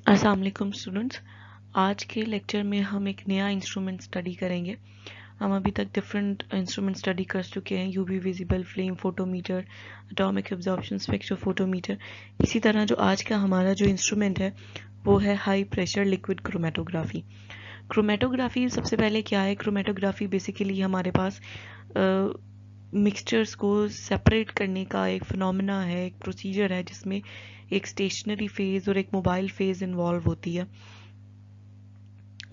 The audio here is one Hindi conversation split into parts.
अस्सलाम वालेकुम स्टूडेंट्स। आज के लेक्चर में हम एक नया इंस्ट्रूमेंट स्टडी करेंगे। हम अभी तक डिफरेंट इंस्ट्रूमेंट स्टडी कर चुके हैं, UV visible flame photometer, atomic absorption spectrophotometer. इसी तरह जो आज का हमारा जो इंस्ट्रूमेंट है वो है high pressure liquid chromatography. Chromatography सबसे पहले क्या है? क्रोमेटोग्राफी बेसिकली हमारे पास मिक्सचर्स को सेपरेट करने का एक फिनोमेना है, एक प्रोसीजर है जिसमें एक स्टेशनरी फेज और एक मोबाइल फेज इन्वॉल्व होती है।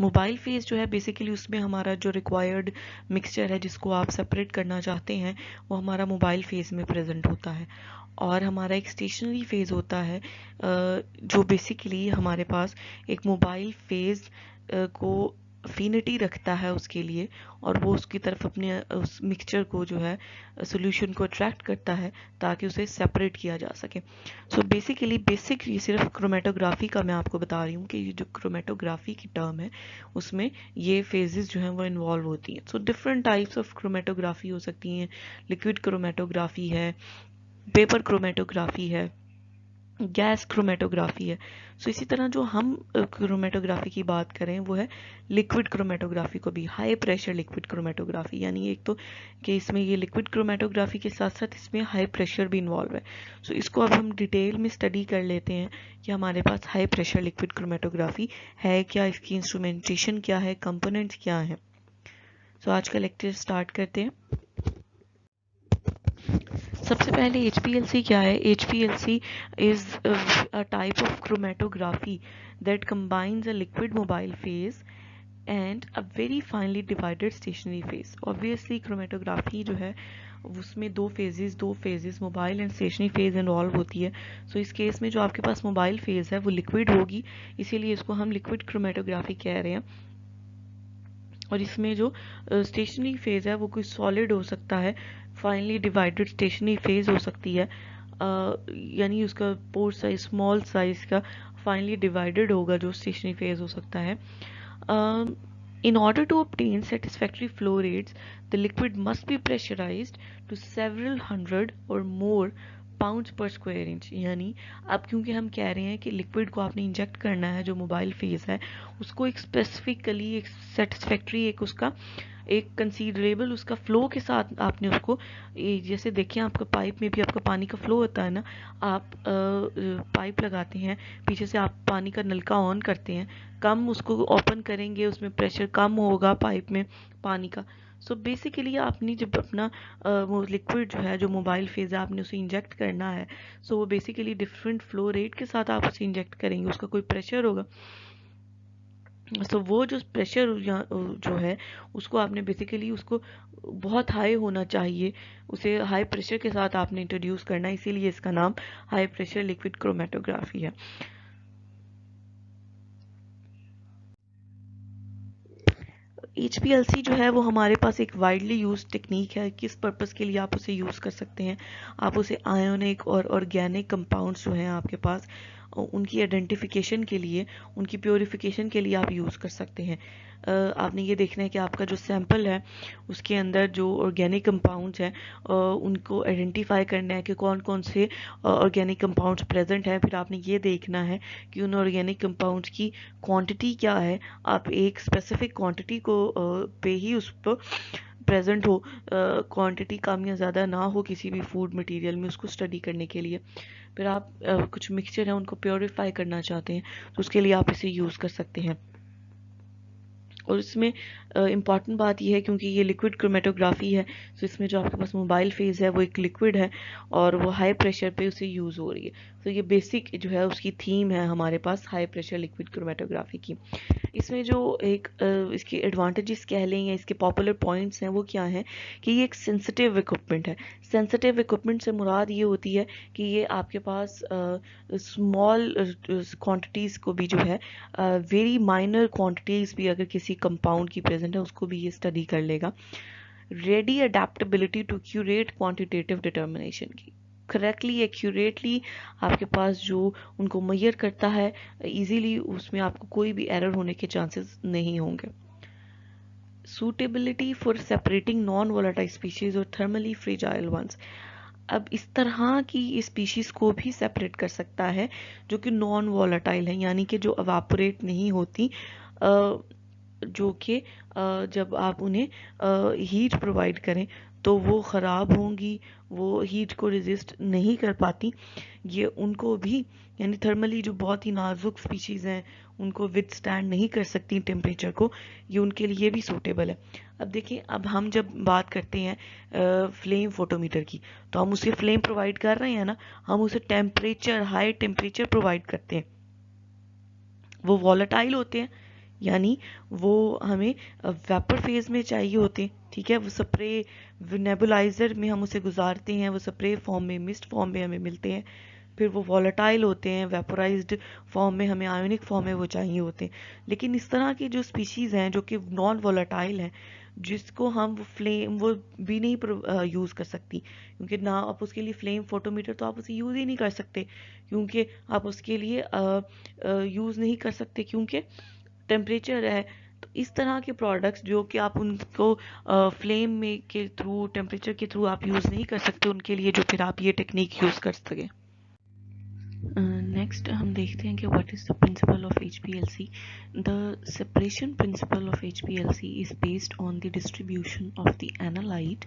मोबाइल फेज जो है बेसिकली उसमें हमारा जो रिक्वायर्ड मिक्सचर है जिसको आप सेपरेट करना चाहते हैं वो हमारा मोबाइल फेज में प्रेजेंट होता है, और हमारा एक स्टेशनरी फेज होता है जो बेसिकली हमारे पास एक मोबाइल फेज को अफिनिटी रखता है उसके लिए, और वो उसकी तरफ अपने उस मिक्सचर को जो है सॉल्यूशन को अट्रैक्ट करता है ताकि उसे सेपरेट किया जा सके। सो बेसिकली बेसिक ये सिर्फ क्रोमेटोग्राफी का मैं आपको बता रही हूँ कि ये जो क्रोमेटोग्राफी की टर्म है उसमें ये फेजेस जो हैं वो इन्वॉल्व होती हैं। So different types of chromatography हो सकती हैं। लिक्विड क्रोमेटोग्राफी है, पेपर क्रोमेटोग्राफी है, गैस क्रोमेटोग्राफी है। सो इसी तरह जो हम क्रोमेटोग्राफी की बात करें वो है लिक्विड क्रोमेटोग्राफी को भी हाई प्रेशर लिक्विड क्रोमेटोग्राफी, यानी एक तो कि इसमें ये लिक्विड क्रोमेटोग्राफी के साथ साथ इसमें हाई प्रेशर भी इन्वॉल्व है। सो इसको अब हम डिटेल में स्टडी कर लेते हैं कि हमारे पास हाई प्रेशर लिक्विड क्रोमेटोग्राफी है क्या, इसकी इंस्ट्रूमेंटेशन क्या है, कंपोनेंट्स क्या है। सो आज का लेक्चर स्टार्ट करते हैं। सबसे पहले HPLC क्या है? HPLC is a type of chromatography that combines a liquid mobile phase and a very finely divided stationary phase. Obviously chromatography जो है उसमें दो phases mobile and stationary phase involve होती है। सो इस केस में जो आपके पास मोबाइल फेज है वो लिक्विड होगी, इसीलिए इसको हम लिक्विड क्रोमेटोग्राफी कह रहे हैं। और इसमें जो स्टेशनरी फेज है वो कोई सॉलिड हो सकता है, फाइनली डिवाइडेड स्टेशनरी फेज हो सकती है, यानी उसका पोर साइज स्मॉल साइज का फाइनली डिवाइडेड होगा जो स्टेशनरी फेज हो सकता है। In order to obtain satisfactory flow rates, the liquid must be pressurized to several hundred or more pounds पर स्क्वायर इंच। यानी अब क्योंकि हम कह रहे हैं कि लिक्विड को आपने इंजेक्ट करना है जो मोबाइल फेज है उसको एक स्पेसिफिकली एक सेटिस्फैक्ट्री एक उसका एक कंसीडरेबल उसका फ्लो के साथ आपने उसको, जैसे देखिए आपका पाइप में भी आपका पानी का फ्लो होता है ना, आप पाइप लगाते हैं, पीछे से आप पानी का नलका ऑन करते हैं, कम उसको ओपन करेंगे उसमें प्रेशर कम होगा पाइप में पानी का। सो बेसिकली आपने जब अपना वो लिक्विड जो है जो मोबाइल फेज है आपने उसे इंजेक्ट करना है, सो वो बेसिकली डिफरेंट फ्लो रेट के साथ आप उसे इंजेक्ट करेंगे, उसका कोई प्रेशर होगा। सो वो जो प्रेशर जो है उसको आपने बेसिकली उसको बहुत हाई होना चाहिए, उसे हाई प्रेशर के साथ आपने इंट्रोड्यूस करना है, इसीलिए इसका नाम हाई प्रेशर लिक्विड क्रोमेटोग्राफी है। HPLC जो है वो हमारे पास एक वाइडली यूज टेक्निक है। किस पर्पस के लिए आप उसे यूज़ कर सकते हैं? आप उसे आयोनिक और ऑर्गेनिक कंपाउंड्स जो हैं आपके पास उनकी आइडेंटिफिकेशन के लिए, उनकी प्योरिफिकेशन के लिए आप यूज़ कर सकते हैं। आपने ये देखना है कि आपका जो सैंपल है उसके अंदर जो ऑर्गेनिक कंपाउंड्स हैं उनको आइडेंटिफाई करना है कि कौन कौन से ऑर्गेनिक कंपाउंड्स प्रेजेंट हैं। फिर आपने ये देखना है कि उन ऑर्गेनिक कंपाउंड्स की क्वांटिटी क्या है। आप एक स्पेसिफिक क्वांटिटी को पे ही उस पर प्रेजेंट हो, क्वांटिटी कम या ज़्यादा ना हो किसी भी फूड मटेरियल में, उसको स्टडी करने के लिए। फिर आप कुछ मिक्सचर है उनको प्योरीफाई करना चाहते हैं तो उसके लिए आप इसे यूज़ कर सकते हैं। और इसमें इम्पॉर्टेंट बात यह है क्योंकि ये लिक्विड क्रोमेटोग्राफी है, तो इसमें जो आपके पास मोबाइल फेज है वो एक लिक्विड है और वो हाई प्रेशर पे उसे यूज़ हो रही है। तो ये बेसिक जो है उसकी थीम है हमारे पास हाई प्रेशर लिक्विड क्रोमेटोग्राफी की। इसमें जो एक इसके एडवांटेजेस कह लें या इसके पॉपुलर पॉइंट्स हैं वो क्या हैं कि ये एक सेंसिटिव इक्विपमेंट है। सेंसिटिव इक्विपमेंट से मुराद ये होती है कि ये आपके पास स्मॉल क्वांटिटीज़ को भी जो है वेरी माइनर क्वांटिटीज़ भी अगर किसी कंपाउंड की प्रेजेंट है उसको भी ये स्टडी कर लेगा। Ready adaptability to accurate quantitative determination की, करेक्टली एक्यूरेटली आपके पास जो उनको मेजर करता है इजीली, उसमें आपको कोई भी एरर होने के चांसेस नहीं होंगे। Suitability for separating non volatile species और थर्मली फ्रेजाइल वंस, अब इस तरह की स्पीशीज़ को भी सेपरेट कर सकता है जो कि नॉन वॉलेटाइल है, यानी कि जो अवापोरेट नहीं होती, जो कि जब आप उन्हें हीट प्रोवाइड करें तो वो ख़राब होंगी, वो हीट को रेजिस्ट नहीं कर पाती। ये उनको भी, यानी थर्मली जो बहुत ही नाजुक स्पीशीज़ हैं उनको विदस्टैंड नहीं कर सकती टेम्परेचर को, ये उनके लिए भी सूटेबल है। अब देखिए, अब हम जब बात करते हैं फ्लेम फोटोमीटर की, तो हम उसे फ्लेम प्रोवाइड कर रहे हैं ना, हम उसे टेम्परेचर, हाई टेम्परेचर प्रोवाइड करते हैं। वो वॉलेटाइल होते हैं, यानी वो हमें वेपर फेज में चाहिए होते हैं, ठीक है। वो स्प्रे नेबुलाइजर में हम उसे गुजारते हैं, वो स्प्रे फॉर्म में, मिस्ट फॉर्म में हमें मिलते हैं। फिर वो वॉलेटाइल होते हैं, वेपोराइज्ड फॉर्म में, हमें आयोनिक फॉर्म में वो चाहिए होते हैं। लेकिन इस तरह की जो स्पीशीज़ हैं जो कि नॉन वॉलेटाइल हैं, जिसको हम फ्लेम वो भी नहीं यूज़ कर सकती, क्योंकि ना आप उसके लिए फ्लेम फोटोमीटर तो आप उसे यूज़ ही नहीं कर सकते, क्योंकि आप उसके लिए यूज़ नहीं कर सकते क्योंकि टेम्परेचर है। तो इस तरह के प्रोडक्ट्स जो कि आप उनको फ्लेम में के थ्रू, टेम्परेचर के थ्रू आप यूज़ नहीं कर सकते, उनके लिए जो फिर आप ये टेक्निक यूज़ कर सकें। नेक्स्ट हम देखते हैं कि what is the principle of HPLC। The separation principle of HPLC is based on the distribution of the analyte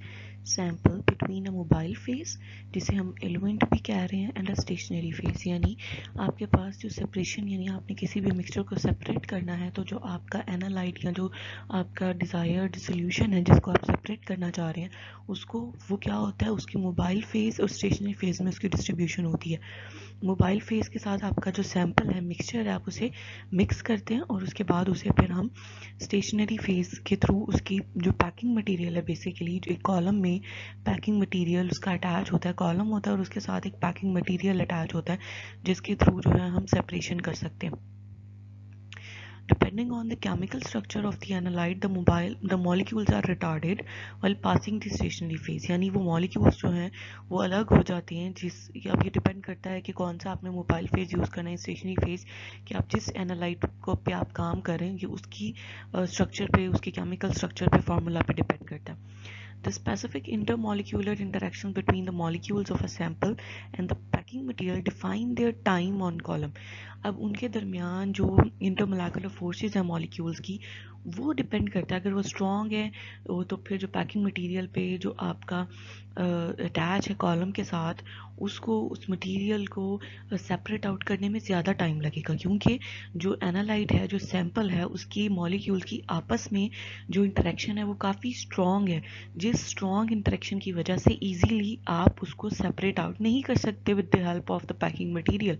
sample between a mobile phase, जिसे हम एलिमेंट भी कह रहे हैं, एंड अ स्टेशनरी फेज। यानी आपके पास जो सेपरेशन, यानी आपने किसी भी मिक्सचर को सेपरेट करना है, तो जो आपका एनालाइट या जो आपका डिज़ायर्ड सोल्यूशन है जिसको आप सेपरेट करना चाह रहे हैं, उसको वो क्या होता है, उसकी मोबाइल फेज और स्टेशनरी फेज में उसकी डिस्ट्रीब्यूशन होती है। मोबाइल फेज के साथ आपका जो सैंपल है, मिक्सचर है, आप उसे मिक्स करते हैं और उसके बाद उसे फिर हम स्टेशनरी फेज के थ्रू उसकी जो पैकिंग मटेरियल है, बेसिकली एक कॉलम में पैकिंग मटेरियल उसका अटैच होता है, कॉलम होता है और उसके साथ एक पैकिंग मटेरियल अटैच होता है, जिसके थ्रू जो है हम सेपरेशन कर सकते हैं। Depending on the chemical structure of the analyte, the molecules are retarded while passing the stationary phase। यानी वो molecules जो हैं वो अलग हो जाते हैं, अब ये डिपेंड करता है कि कौन सा आपने मोबाइल फेज यूज़ करना है, स्टेशनरी फेज, कि आप जिस एनालाइट को पे आप काम कर रहे हैं, ये उसकी स्ट्रक्चर पे, उसकी केमिकल स्ट्रक्चर पे, फार्मूला पे डिपेंड करता है। The specific intermolecular interaction between the molecules of a sample and the packing material define their time on column। अब उनके दरमियान जो इंटरमोलिकुलर फोर्सेस हैं मॉलिक्यूल्स की, वो डिपेंड करता है। अगर वो स्ट्रॉन्ग है तो फिर जो पैकिंग मटेरियल पे जो आपका अटैच है कॉलम के साथ, उसको, उस मटेरियल को सेपरेट आउट करने में ज़्यादा टाइम लगेगा, क्योंकि जो एनालाइट है, जो सैंपल है, उसकी मॉलिक्यूल की आपस में जो इंटरेक्शन है वो काफ़ी स्ट्रॉन्ग है, जिस स्ट्रॉन्ग इंटरेक्शन की वजह से ईजीली आप उसको सेपरेट आउट नहीं कर सकते with the help of the packing material.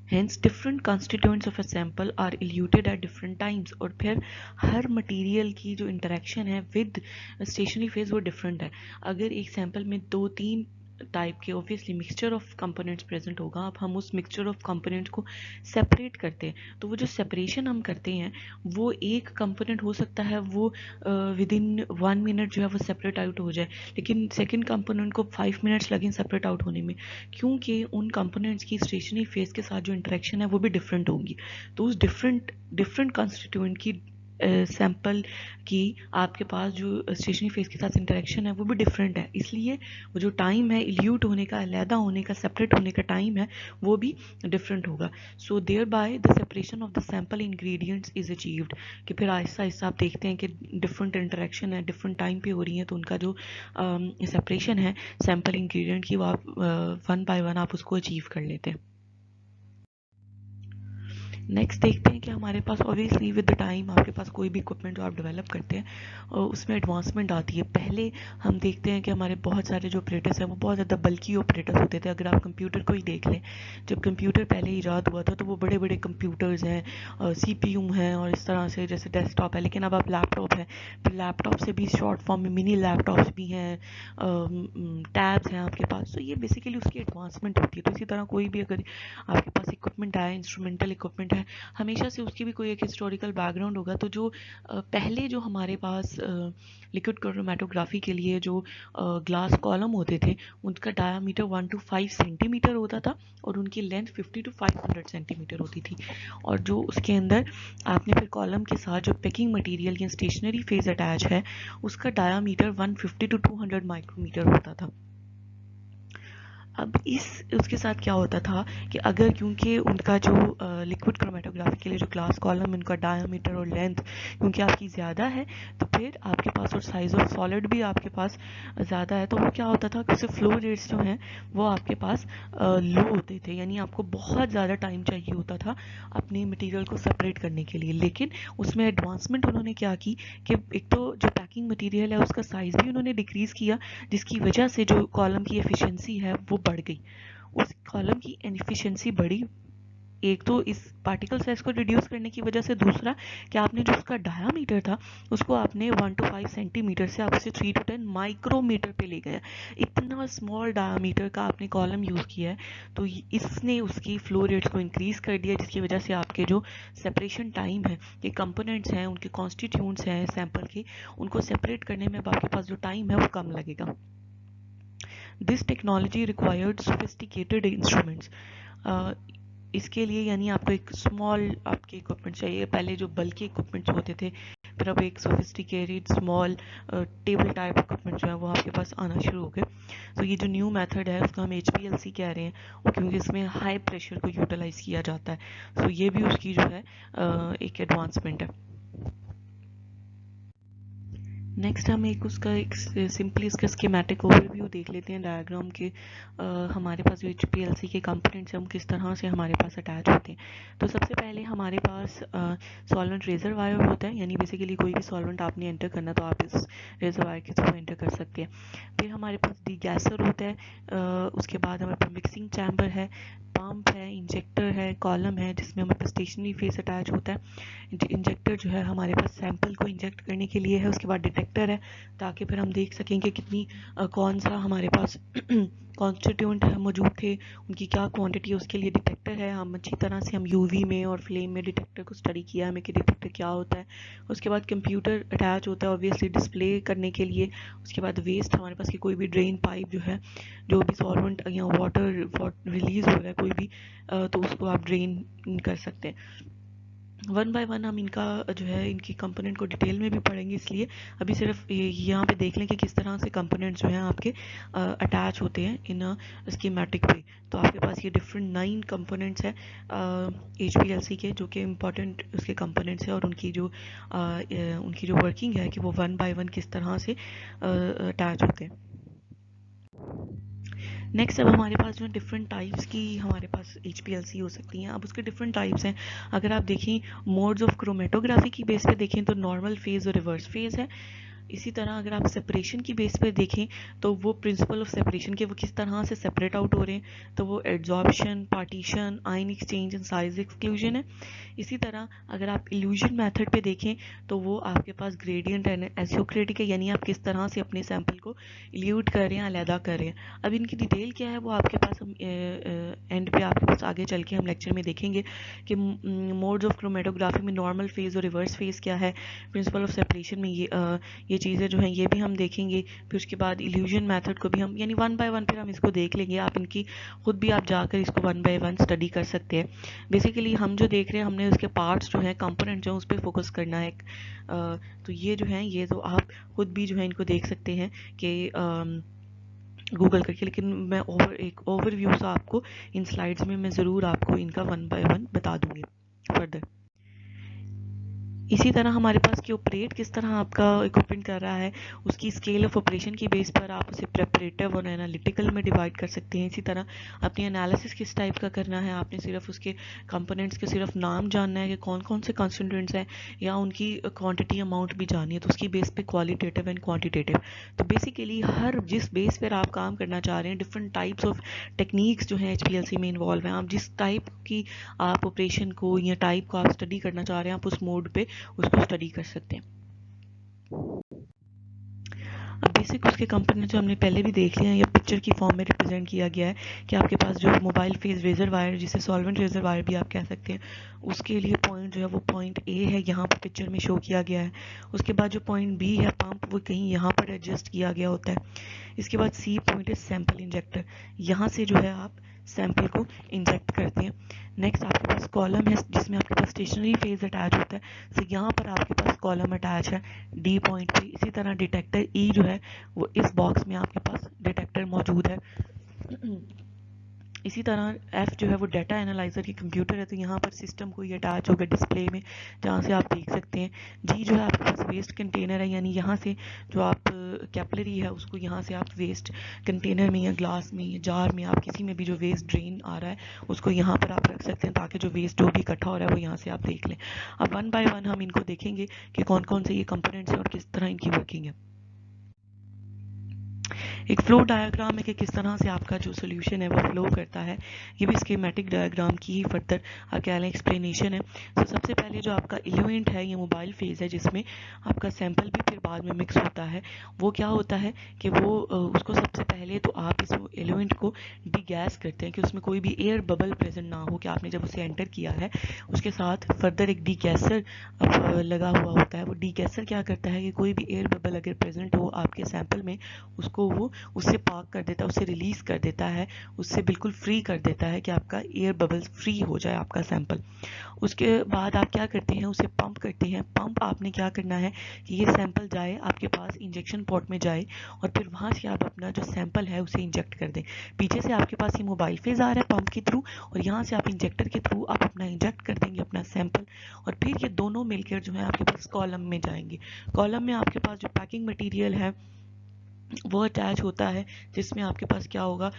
Hence different constituents of a sample are eluted at different times। और फिर हर मटेरियल की जो इंटरेक्शन है विद स्टेशनरी फेज वो डिफरेंट है। अगर एक सैंपल में 2-3 टाइप के obviously mixture of components present होगा, अब हम उस मिक्सचर ऑफ कंपोनेंट्स को सेपरेट करते हैं, तो वो जो सेपरेशन हम करते हैं, वो एक कंपोनेंट हो सकता है वो विद इन 1 मिनट जो है वो सेपरेट आउट हो जाए, लेकिन सेकेंड कंपोनेंट को 5 मिनट्स लगें सेपरेट आउट होने में, क्योंकि उन कंपोनेंट्स की स्टेशनरी फेज के साथ जो इंटरेक्शन है वो भी डिफरेंट होंगी। तो उस डिफरेंट कॉन्स्टिट्यूएंट की सैंपल की आपके पास जो स्टेशनरी फेज के साथ इंटरेक्शन है वो भी डिफरेंट है, इसलिए वो जो टाइम है इल्यूट होने का, अलहदा होने का, सेपरेट होने का टाइम है, वो भी डिफरेंट होगा। So thereby the separation of the sample ingredients is achieved, कि फिर आहिस्ता आहिस्ता आप देखते हैं कि डिफरेंट इंटरेक्शन है, डिफरेंट टाइम पे हो रही है, तो उनका जो सेपरेशन है सैंपल इंग्रेडिएंट की, वो आप वन बाय वन आप उसको अचीव कर लेते हैं। नेक्स्ट देखते हैं कि हमारे पास ऑब्वियसली विद द टाइम आपके पास कोई भी इक्विपमेंट जो आप डेवलप करते हैं और उसमें एडवांसमेंट आती है। पहले हम देखते हैं कि हमारे बहुत सारे जो ऑपरेटर्स हैं वो बहुत ज़्यादा बल्कि ऑपरेटर्स होते थे। अगर आप कंप्यूटर को ही देख लें, जब कंप्यूटर पहले ईजाद हुआ था तो वो बड़े बड़े कंप्यूटर्स हैं, CPU हैं और इस तरह से, जैसे डेस्कटॉप है, लेकिन अब आप लैपटॉप है, फिर लैपटॉप से भी शॉर्ट फॉर्म में मिनी लैपटॉप्स भी हैं, टैब्स हैं आपके पास। तो ये बेसिकली उसकी एडवांसमेंट होती है। तो इसी तरह कोई भी अगर आपके पास इक्विपमेंट है, इंस्ट्रूमेंटल इक्विपमेंट है, हमेशा से उसकी भी कोई एक हिस्टोरिकल बैकग्राउंड होगा। तो जो पहले जो हमारे पास लिक्विड क्रोमेटोग्राफी के लिए जो ग्लास कॉलम होते थे, उनका डायामीटर 1 to 5 सेंटीमीटर होता था और और उनकी लेंथ 50 to 500 सेंटीमीटर होती थी। और जो उसके अंदर आपने फिर कॉलम के साथ जो पैकिंग मटेरियल या स्टेशनरी फेज अटैच है उसका डायामीटर 150 to 200 माइक्रोमीटर होता था। अब उसके साथ क्या होता था कि अगर क्योंकि उनका जो लिक्विड क्रोमेटोग्राफी के लिए जो ग्लास कॉलम उनका डायामीटर और लेंथ क्योंकि आपकी ज़्यादा है तो फिर आपके पास और साइज़ ऑफ सॉलिड भी आपके पास ज़्यादा है, तो वो क्या होता था कि उससे फ्लो रेट्स जो हैं वो आपके पास लो होते थे, यानी आपको बहुत ज़्यादा टाइम चाहिए होता था अपने मटेरियल को सेपरेट करने के लिए। लेकिन उसमें एडवांसमेंट उन्होंने क्या की कि एक तो जो पैकिंग मटेरियल है उसका साइज़ भी उन्होंने डिक्रीज़ किया, जिसकी वजह से जो कॉलम की एफिशिएंसी है वो बढ़ गई। उस कॉलम की एफिशिएंसी बढ़ी, एक तो इस पार्टिकल साइज को रिड्यूस करने की वजह से, दूसरा कि आपने जो उसका डायामीटर था उसको आपने 1 to 5 सेंटीमीटर से आप उसे 3 to 10 माइक्रोमीटर पे ले गया। इतना स्मॉल डायामीटर का आपने कॉलम यूज़ किया है तो इसने उसकी फ्लो रेट्स को इंक्रीज़ कर दिया, जिसकी वजह से आपके जो सेपरेशन टाइम है, ये कंपोनेंट्स हैं उनके कॉन्स्टिट्यूंट्स हैं सैंपल के, उनको सेपरेट करने में आपके पास जो टाइम है वो कम लगेगा। This technology required sophisticated instruments. इसके लिए यानी आपको एक स्मॉल आपके इक्विपमेंट चाहिए। पहले जो बल्कि इक्विपमेंट्स होते थे, फिर अब एक sophisticated small table type equipment जो है वो आपके पास आना शुरू हो गए। तो ये जो न्यू मेथड है उसको हम HPLC कह रहे हैं, और क्योंकि इसमें हाई प्रेशर को यूटिलाइज किया जाता है, तो ये भी उसकी जो है एक एडवांसमेंट है। नेक्स्ट हम एक सिंपली इसका स्कीमेटिक ओवरव्यू देख लेते हैं डायग्राम के। हमारे पास जो HPLC के कंपोनेंट्स हैं वो किस तरह से हमारे पास अटैच होते हैं। तो सबसे पहले हमारे पास सॉल्वेंट रेजर वायर होता है, यानी बेसिकली कोई भी सॉल्वेंट आपने एंटर करना तो आप इस रेजर वायर के थ्रू एंटर कर सकते हैं। फिर हमारे पास डिगैसर होता है, उसके बाद हमारे पास मिक्सिंग चैम्बर है, पंप है, इंजेक्टर है, कॉलम है जिसमें हमारे पास स्टेशनरी फेस अटैच होता है। इंजेक्टर जो है हमारे पास सैंपल को इंजेक्ट करने के लिए है, उसके बाद डिटेक्टर है ताकि फिर हम देख सकें कि कितनी कौन सा हमारे पास कॉन्स्टिट्यूएंट मौजूद थे, उनकी क्या क्वांटिटी है, उसके लिए डिटेक्टर है। हम अच्छी तरह से हम UV में और फ्लेम में डिटेक्टर को स्टडी किया हमें कि डिटेक्टर क्या होता है। उसके बाद कंप्यूटर अटैच होता है ऑब्वियसली डिस्प्ले करने के लिए। उसके बाद वेस्ट हमारे पास की कोई भी ड्रेन पाइप जो है, जो भी सॉल्वेंट या वाटर रिलीज हो रहा है कोई भी, तो उसको आप ड्रेन कर सकते हैं। वन बाय वन हम इनका जो है इनकी कंपोनेंट को डिटेल में भी पढ़ेंगे, इसलिए अभी सिर्फ यहाँ पे देख लें कि किस तरह से कंपोनेंट्स जो हैं आपके अटैच होते हैं इन स्कीमेटिक पे। तो आपके पास ये डिफरेंट 9 कंपोनेंट्स हैं HPLC के, जो कि इम्पॉर्टेंट उसके कंपोनेंट्स हैं, और उनकी जो वर्किंग है कि वो वन बाय वन किस तरह से अटैच होते हैं। नेक्स्ट अब हमारे पास जो डिफरेंट टाइप्स की हमारे पास HPLC हो सकती हैं। अब उसके डिफरेंट टाइप्स हैं। अगर आप देखें मोड्स ऑफ क्रोमेटोग्राफी की बेस पे देखें तो नॉर्मल फेज़ और रिवर्स फेज़ है। इसी तरह अगर आप सेपरेशन की बेस पे देखें तो वो प्रिंसिपल ऑफ सेपरेशन के वो किस तरह से सेपरेट आउट हो रहे हैं, तो वो adsorption, partition, ion exchange and size exclusion है। इसी तरह अगर आप इल्यूजन मेथड पे देखें तो वो आपके पास ग्रेडियंट एंड एसियोक्रेटिक है, यानी आप किस तरह से अपने सैंपल को इल्यूट कर रहे हैं, अलहदा कर रहे हैं। अब इनकी डिटेल क्या है वो आपके पास हम एंड पे आपके पास आगे चल के हम लेक्चर में देखेंगे कि मोड्स ऑफ क्रोमेटोग्राफी में नॉर्मल फेज़ और रिवर्स फेज़ क्या है, प्रिंसिपल ऑफ सेपरेशन में ये चीज़ें जो हैं ये भी हम देखेंगे। फिर उसके बाद इल्यूजन मेथड को भी हम यानी वन बाय वन फिर हम इसको देख लेंगे। आप इनकी खुद भी आप जाकर इसको वन बाय वन स्टडी कर सकते हैं। बेसिकली हम जो देख रहे हैं हमने उसके पार्ट्स जो हैं कंपोनेंट जो उस पर फोकस करना है। तो ये जो हैं ये तो आप खुद भी जो है इनको देख सकते हैं कि गूगल करके, लेकिन मैं एक ओवरव्यू सा आपको इन स्लाइड्स में मैं ज़रूर आपको इनका वन बाय वन बता दूंगी फर्दर। इसी तरह हमारे पास कि ऑपरेट किस तरह आपका इक्विपमेंट कर रहा है, उसकी स्केल ऑफ ऑपरेशन की बेस पर आप उसे प्रेपरेटिव और एनालिटिकल में डिवाइड कर सकते हैं। इसी तरह अपनी एनालिसिस किस टाइप का करना है, आपने सिर्फ उसके कंपोनेंट्स के सिर्फ नाम जानना है कि कौन कौन से कॉन्स्टिट्यूएंट्स हैं, या उनकी क्वांटिटी अमाउंट भी जाननी है, तो उसकी बेस पे क्वालिटेटिव एंड क्वांटिटेटिव। तो बेसिकली हर जिस बेस पर आप काम करना चाह रहे हैं, डिफरेंट टाइप्स ऑफ टेक्निक्स जो हैं HPLC में इन्वॉल्व हैं। आप जिस टाइप की आप ऑपरेशन को या टाइप को आप स्टडी करना चाह रहे हैं, आप उस मोड पे उसको स्टडी कर सकते हैं। अब बेसिक उसके कंपोनेंट जो हमने पहले भी देख लिया है, या पिक्चर की फॉर्म में रिप्रेजेंट किया गया है कि आपके पास जो मोबाइल फेज रेजर वायर, जिसे सॉल्वेंट रेजर वायर भी आप कह सकते हैं, उसके लिए पॉइंट जो है वो पॉइंट A है, यहाँ पर पिक्चर में शो किया गया है। उसके बाद जो पॉइंट B है पंप, वो कहीं यहाँ पर एडजस्ट किया गया होता है। इसके बाद सी पॉइंट है सैंपल इंजेक्टर, यहाँ से जो है आप सैंपल को इंजेक्ट करते हैं। नेक्स्ट आपके पास कॉलम है जिसमें आपके पास स्टेशनरी फेज अटैच होता है, तो यहाँ पर आपके पास कॉलम अटैच है डी पॉइंट पे। इसी तरह डिटेक्टर ई जो है वो इस बॉक्स में आपके पास डिटेक्टर मौजूद है। इसी तरह एफ जो है वो डाटा एनालाइजर की कंप्यूटर है, तो यहाँ पर सिस्टम को ये अटैच होगा डिस्प्ले में, जहाँ से आप देख सकते हैं। जी जो है आपके पास वेस्ट कंटेनर है, यानी यहाँ से जो आप कैपलरी है उसको यहाँ से आप वेस्ट कंटेनर में या ग्लास में या जार में, आप किसी में भी जो वेस्ट ड्रेन आ रहा है उसको यहाँ पर आप रख सकते हैं, ताकि जो वेस्ट जो भी इकट्ठा हो रहा है वो यहाँ से आप देख लें। अब वन बाय वन हम इनको देखेंगे कि कौन कौन से ये कंपोनेंट्स हैं और किस तरह इनकी वर्किंग है। एक फ्लो डायग्राम है कि किस तरह से आपका जो सोल्यूशन है वो फ्लो करता है, ये भी स्कीमेटिक डायग्राम की ही फर्दर क्या लें एक्सप्लेनेशन है। तो सबसे पहले जो आपका एलिमेंट है ये मोबाइल फेज है, जिसमें आपका सैंपल भी फिर बाद में मिक्स होता है। वो क्या होता है कि वो उसको सबसे पहले तो आप इस एलिमेंट को डीगैस करते हैं कि उसमें कोई भी एयर बबल प्रेजेंट ना हो, कि आपने जब उसे एंटर किया है उसके साथ फर्दर एक डीगैसर लगा हुआ होता है। वो डीगैसर क्या करता है कि कोई भी एयर बबल अगर प्रेजेंट हो आपके सैंपल में, उसको वो उससे पाक कर देता है, उससे रिलीज कर देता है, उससे बिल्कुल फ्री कर देता है कि आपका एयर बबल्स फ्री हो जाए आपका सैंपल। उसके बाद आप क्या करते हैं, उसे पंप करते हैं। पंप आपने क्या करना है कि ये सैंपल जाए आपके पास इंजेक्शन पॉट में जाए, और फिर वहाँ से आप अपना जो सैंपल है उसे इंजेक्ट कर दें। पीछे से आपके पास ये मोबाइल फेज आ रहा है पंप के थ्रू, और यहाँ से आप इंजेक्टर के थ्रू आप अपना इंजेक्ट कर देंगे अपना सैंपल, और फिर ये दोनों मिलकर जो है आपके पास कॉलम में जाएंगे। कॉलम में आपके पास जो पैकिंग मटीरियल है वो अटैच होता है, जिसमें आपके पास क्या होगा,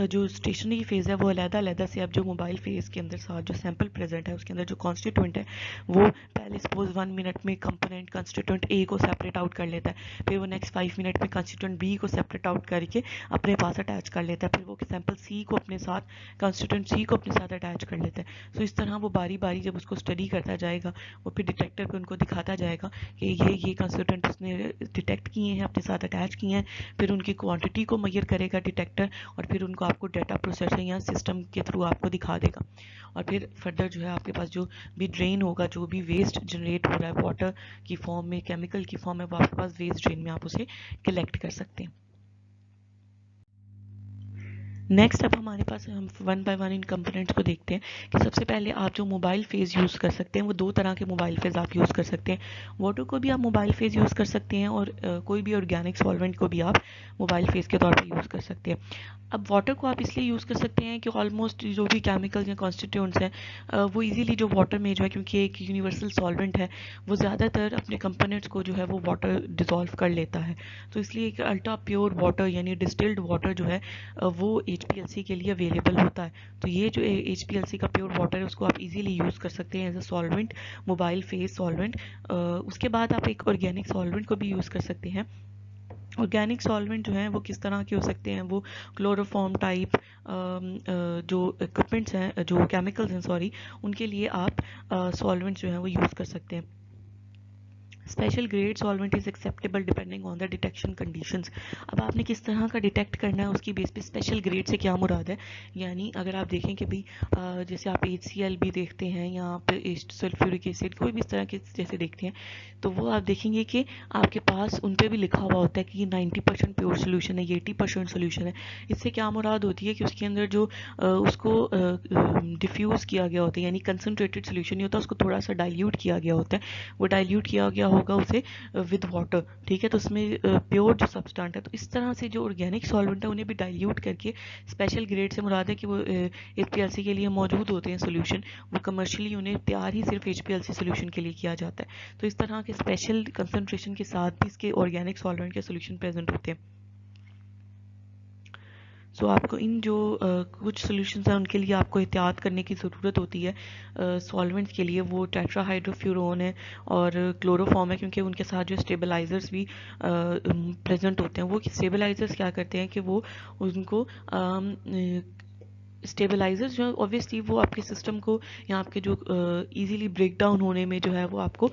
जो स्टेशनरी फेज़ है वो अलग-अलग से अब जो मोबाइल फेज़ के अंदर साथ जो सैंपल प्रेजेंट है उसके अंदर जो कॉन्स्टिट्यूएंट है वो पहले सपोज 1 मिनट में कंपोनेंट कॉन्स्टिट्यूएंट ए को सेपरेट आउट कर लेता है, फिर वो नेक्स्ट 5 मिनट में कॉन्स्टिट्यूएंट बी को सेपरेट आउट करके अपने पास अटैच कर लेता है, फिर वो सैंपल सी को अपने साथ कॉन्स्टिट्यूएंट सी को अपने साथ अटैच कर लेता है। तो इस तरह वो बारी बारी जब उसको स्टडी करता जाएगा, वो फिर डिटेक्टर पर उनको दिखाता जाएगा कि ये कॉन्स्टिट्यूएंट उसने डिटेक्ट किए हैं, अपने साथ अटैच किए हैं, फिर उनकी क्वांटिटी को मेजर करेगा डिटेक्टर, और फिर उनको आपको डाटा प्रोसेसिंग या सिस्टम के थ्रू आपको दिखा देगा। और फिर फर्दर जो है आपके पास जो भी ड्रेन होगा, जो भी वेस्ट जनरेट हो रहा है वाटर की फॉर्म में, केमिकल की फॉर्म में, वो आपके पास वेस्ट ड्रेन में आप उसे कलेक्ट कर सकते हैं। नेक्स्ट अब हमारे पास हम one by one in components को देखते हैं कि सबसे पहले आप जो मोबाइल फेज़ यूज़ कर सकते हैं वो दो तरह के मोबाइल फेज़ आप यूज़ कर सकते हैं। वाटर को भी आप मोबाइल फेज़ यूज़ कर सकते हैं, और कोई भी ऑर्गेनिक सॉल्वेंट को भी आप मोबाइल फेज़ के तौर पर यूज़ कर सकते हैं। अब वाटर को आप इसलिए यूज़ कर सकते हैं कि ऑलमोस्ट जो भी केमिकल्स या कॉन्स्टिट्यूएंट्स हैं वो इजीली जो वाटर में जो है, क्योंकि एक यूनिवर्सल सॉल्वेंट है, वो ज़्यादातर अपने कंपोनेंट्स को जो है वो वाटर डिज़ोल्व कर लेता है। तो इसलिए एक अल्ट्रा प्योर वाटर यानी डिस्टिल्ड वाटर जो है वो HPLC के लिए अवेलेबल होता है। तो ये जो HPLC का प्योर वाटर है उसको आप इजीली यूज़ कर सकते हैं as a solvent, mobile phase solvent. उसके बाद आप एक ऑर्गेनिक सॉल्वेंट को भी यूज़ कर सकते हैं। ऑर्गेनिक सॉल्वेंट जो हैं वो किस तरह के हो सकते हैं, वो क्लोरोफॉर्म टाइप जो इक्विपमेंट्स हैं, जो केमिकल्स हैं सॉरी, उनके लिए आप सॉल्वेंट जो हैं वो यूज़ कर सकते हैं। Special grade solvent is acceptable depending on the detection conditions. अब आपने किस तरह का डिटेक्ट करना है उसकी बेस पे स्पेशल ग्रेड से क्या मुराद है, यानी अगर आप देखें कि भाई जैसे आप HCl भी देखते हैं या आप सल्फ्यूरिक एसिड कोई भी इस तरह के जैसे देखते हैं, तो वो आप देखेंगे कि आपके पास उन पर भी लिखा हुआ होता है कि ये 90% प्योर सोल्यूशन है, ये 80% सोल्यूशन है। इससे क्या मुराद होती है कि उसके अंदर जो उसको डिफ्यूज़ किया गया होता है, यानी कंसनट्रेटेड सोल्यूशन नहीं होता, उसको थोड़ा सा डाइल्यूट किया गया होता है। वो डाइल्यूट किया गया होगा उसे विद वाटर, ठीक है, तो उसमें प्योर जो सब्सटेंट है। तो इस तरह से जो ऑर्गेनिक सॉल्वेंट है उन्हें भी डाइल्यूट करके स्पेशल ग्रेड से मुराद है कि वो HPLC के लिए मौजूद होते हैं सोल्यूशन, वो कमर्शियली उन्हें तैयार ही सिर्फ HPLC सोल्यूशन के लिए किया जाता है। तो इस तरह के स्पेशल कंसनट्रेशन के साथ भी इसके ऑर्गेनिक सॉल्वेंट के सोल्यूशन प्रेजेंट होते हैं। सो आपको इन जो कुछ सॉल्यूशंस हैं उनके लिए आपको एहतियात करने की ज़रूरत होती है। सॉल्वेंट्स के लिए वो टेट्राहाइड्रोफ्यूरोन है और क्लोरोफॉर्म है, क्योंकि उनके साथ जो स्टेबलाइजर्स भी प्रेजेंट होते हैं। वो स्टेबलाइजर्स क्या करते हैं कि वो उनको स्टेबलाइजर्स जो है ऑब्वियसली वो आपके सिस्टम को या आपके जो इजीली ब्रेक डाउन होने में जो है वो आपको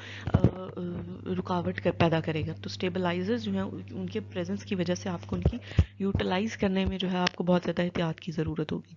रुकावट पैदा करेगा। तो स्टेबलाइजर्स जो हैं उनके प्रेजेंस की वजह से आपको उनकी यूटिलाइज करने में जो है आपको बहुत ज़्यादा एहतियात की ज़रूरत होगी।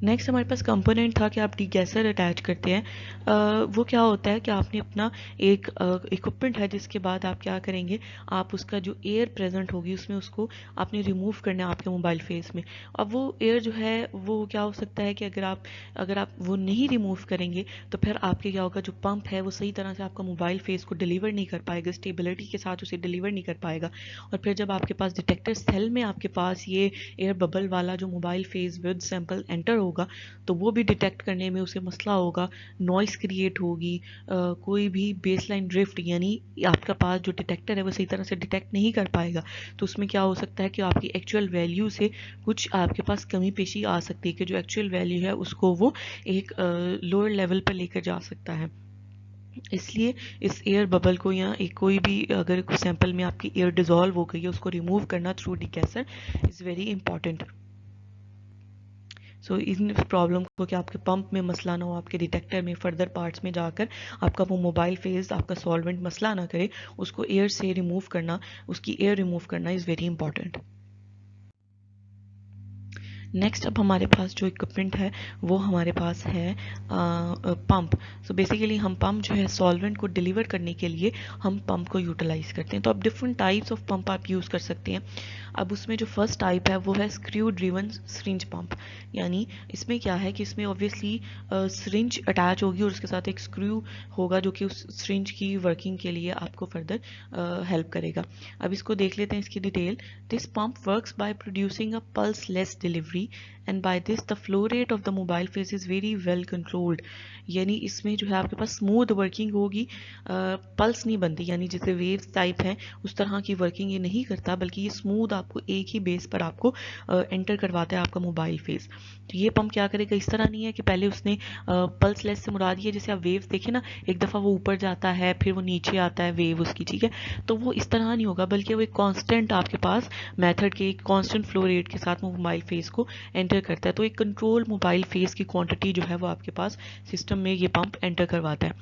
नेक्स्ट हमारे पास कंपोनेंट था कि आप डिगैसर अटैच करते हैं। वो क्या होता है कि आपने अपना एक इक्विपमेंट है, जिसके बाद आप क्या करेंगे, आप उसका जो एयर प्रेजेंट होगी उसमें उसको आपने रिमूव करना है आपके मोबाइल फेस में। अब वो एयर जो है वो क्या हो सकता है कि अगर आप वो नहीं रिमूव करेंगे तो फिर आपके क्या होगा, जो पंप है वो सही तरह से आपका मोबाइल फेस को डिलीवर नहीं कर पाएगा, स्टेबिलिटी के साथ उसे डिलीवर नहीं कर पाएगा। और फिर जब आपके पास डिटेक्टर सेल में आपके पास ये एयर बबल वाला जो mobile face with sample enter होगा, तो वो भी डिटेक्ट करने में उसे मसला होगा, नॉइस क्रिएट होगी, कोई भी बेसलाइन ड्रिफ्ट, यानी आपका पास जो डिटेक्टर है वो सही तरह से डिटेक्ट नहीं कर पाएगा। तो उसमें क्या हो सकता है कि आपकी एक्चुअल वैल्यू से कुछ आपके पास कमी पेशी आ सकती है, कि जो एक्चुअल वैल्यू है उसको वो एक लोअर लेवल पर लेकर जा सकता है। इसलिए इस एयर बबल को या एक कोई भी अगर सैंपल में आपकी एयर डिजॉल्व हो गई है उसको रिमूव करना through degasser is very important. So इन प्रॉब्लम को कि आपके पंप में मसला ना हो, आपके डिटेक्टर में फर्दर पार्ट्स में जाकर आपका वो मोबाइल फेस आपका सॉल्वेंट मसला ना करे, उसको एयर से रिमूव करना, उसकी एयर रिमूव करना इज़ वेरी इंपॉर्टेंट। नेक्स्ट अब हमारे पास जो इक्विपमेंट है वो हमारे पास है पंप। सो बेसिकली हम पंप जो है सॉल्वेंट को डिलीवर करने के लिए हम पंप को यूटिलाइज करते हैं। तो अब डिफरेंट टाइप्स ऑफ पंप आप यूज़ कर सकते हैं। अब उसमें जो फर्स्ट टाइप है वो है स्क्रू ड्रिवन सिरिंज पंप। यानी इसमें क्या है कि इसमें ऑब्वियसली सिरिंज अटैच होगी और उसके साथ एक स्क्रू होगा जो कि उस सिरिंज की वर्किंग के लिए आपको फर्दर हेल्प करेगा। अब इसको देख लेते हैं इसकी detail. This pump works by producing a pulse-less delivery and by this the flow rate of the mobile phase is very well controlled। यानी इसमें जो है आपके पास स्मूथ वर्किंग होगी, पल्स नहीं बनती, यानी जैसे वेव्स टाइप हैं उस तरह की वर्किंग ये नहीं करता, बल्कि ये स्मूथ आपको एक ही बेस पर आपको एंटर करवाता है आपका मोबाइल फेस। तो ये पंप क्या करेगा, इस तरह नहीं है कि पहले उसने पल्स लेस से मुराद ये जैसे आप वेव्स देखें ना, एक दफ़ा वो ऊपर जाता है फिर वो नीचे आता है वेव उसकी, ठीक है, तो वो इस तरह नहीं होगा, बल्कि वो एक कांस्टेंट आपके पास मेथड के एक कांस्टेंट फ्लो रेट के साथ वो मोबाइल फेस को एंटर करता है। तो एक कंट्रोल मोबाइल फेस की क्वांटिटी जो है वो आपके पास सिस्टम में ये पंप एंटर करवाता है।